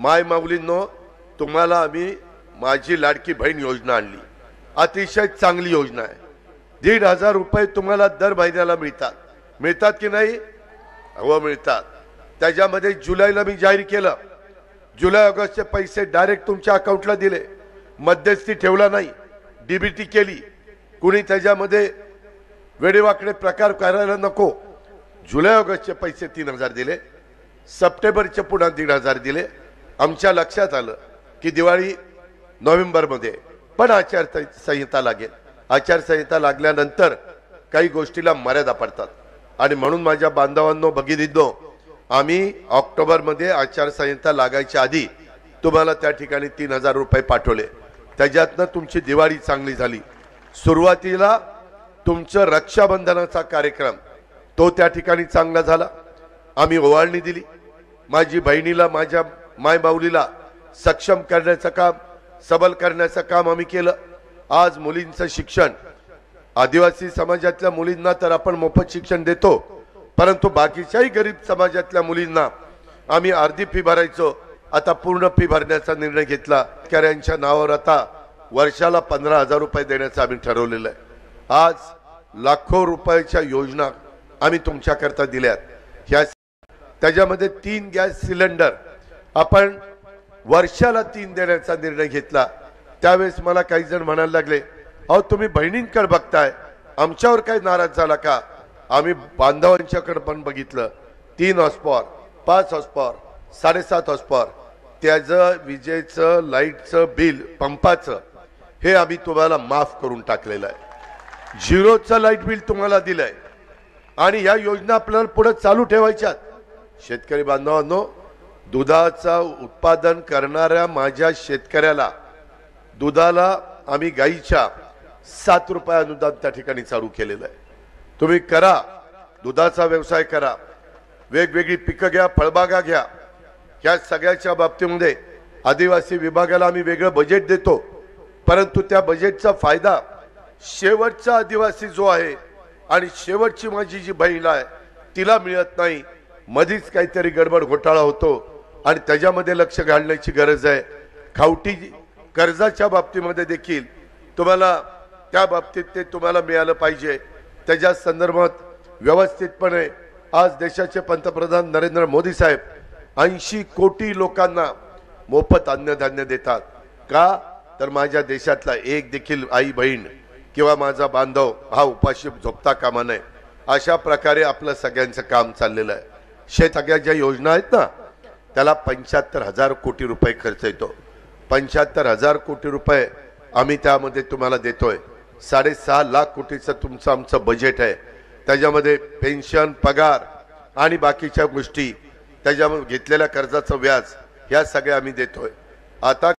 माय माऊलींनो, तुम्हाला आम्ही माझी लाडकी बहीण योजना आणली। अतिशय चांगली योजना आहे। 1,500 रुपये तुम्हाला दर महिन्याला मिळतात की नाही? हो मिळतात। त्याच्यामध्ये जुलैला मी जाहीर केलं, जुलै ऑगस्टचे पैसे डायरेक्ट तुमच्या अकाउंटला दिले, मध्यस्थी ठेवला नाही, डीबीटी केली। कुणी त्याच्यामध्ये वेडेवाकडे प्रकार करायला नको। जुलै ऑगस्टचे पैसे 3,000 दिले, सप्टेंबरचे पुन्हा 1,500 दिले। आमच्या लक्षात आलं की दिवाळी नोव्हेंबरमध्ये पण आचारसंहिता लागेल। आचारसंहिता लागल्यानंतर काही गोष्टीला मर्यादा पडतात आणि म्हणून माझ्या बांधवांनो, भगिनींनो, आम्ही ऑक्टोबरमध्ये आचारसंहिता लागायच्या आधी तुम्हाला त्या ठिकाणी 3,000 रुपये पाठवले। त्याच्यातनं तुमची दिवाळी चांगली झाली। सुरुवातीला तुमचं रक्षाबंधनाचा कार्यक्रम तो त्या ठिकाणी चांगला झाला। आम्ही ओवाळणी दिली। माझी बहिणीला, माझ्या मायबाऊलीला सक्षम करण्याचं काम, सबल करण्याचं काम आम्ही केलं। आज मुलींचं शिक्षण, आदिवासी समाजातल्या मुलींना तर आपण मोफत शिक्षण देतो, परंतु बाकीच्याही गरीब समाजातल्या मुलींना आम्ही अर्धी फी भरायचो, आता पूर्ण फी भरण्याचा निर्णय घेतला। शेतकऱ्यांच्या नावावर आता वर्षाला 15,000 रुपये देण्याचं आम्ही ठरवलेलं आहे। आज लाखो रुपयाच्या योजना आम्ही तुमच्याकरता दिल्यात। ह्या त्याच्यामध्ये 3 गॅस सिलेंडर आपण वर्षाला 3 देण्याचा निर्णय घेतला। त्यावेळेस मला काही जण म्हणायला लागले, अहो तुम्ही बहिणींकडे बघताय, आमच्यावर काय नाराज झाला का? आम्ही बांधवांच्याकडे पण बघितलं। 3 हॉर्सपॉवर, 5 हॉर्सपॉवर, 7.5 हॉर्सपॉवर, त्याचं विजेचं, लाईटचं बिल, पंपाचं हे आम्ही तुम्हाला माफ करून टाकलेलं आहे। झिरोचं लाईट बिल तुम्हाला दिलंय आणि या योजना आपल्याला पुढे चालू ठेवायच्यात। शेतकरी बांधवांनो, दुधाचा उत्पादन करणाऱ्या माझ्या शेतकऱ्याला, दुधाला आम्ही गाईच्या 7 रुपये अनुदान त्या ठिकाणी चालू केलेलं आहे। तुम्ही करा, दुधाचा व्यवसाय करा, वेगवेगळी पिकं घ्या, फळबागा घ्या। ह्या सगळ्याच्या बाबतीमध्ये आदिवासी विभागाला आम्ही वेगळं बजेट देतो, परंतु त्या बजेटचा फायदा शेवटचा आदिवासी जो आहे आणि शेवटची माझी जी बहीण आहे तिला मिळत नाही। मधीच काहीतरी गडबड घोटाळा होतो आणि त्याच्यामध्ये लक्ष घालण्याची गरज आहे। खावटी कर्जाच्या बाबतीमध्ये देखील तुम्हाला त्या बाबतीत ते तुम्हाला मिळालं पाहिजे। त्याच्या संदर्भात व्यवस्थितपणे आज देशाचे पंतप्रधान नरेंद्र मोदी साहेब 80 कोटी लोकांना मोफत अन्नधान्य देतात। का तर माझ्या देशातला एक देखील आई बहीण किंवा माझा बांधव हा उपाशी झोपता कामा नये, अशा प्रकारे आपलं सगळ्यांचं काम चाललेलं आहे। सगळ्या ज्या योजना आहेत ना, त्याला 75,000 कोटी रुपये खर्च येतो। 75,000 कोटी रुपये आम्ही त्यामध्ये तुम्हाला देतोय। 6.5 लाख कोटीचं तुमचं आमचं बजेट आहे। त्याच्यामध्ये पेन्शन, पगार आणि बाकीच्या गोष्टी, त्याच्यामध्ये घेतलेल्या कर्जाचं व्याज, ह्या सगळ्या आम्ही देतोय। आता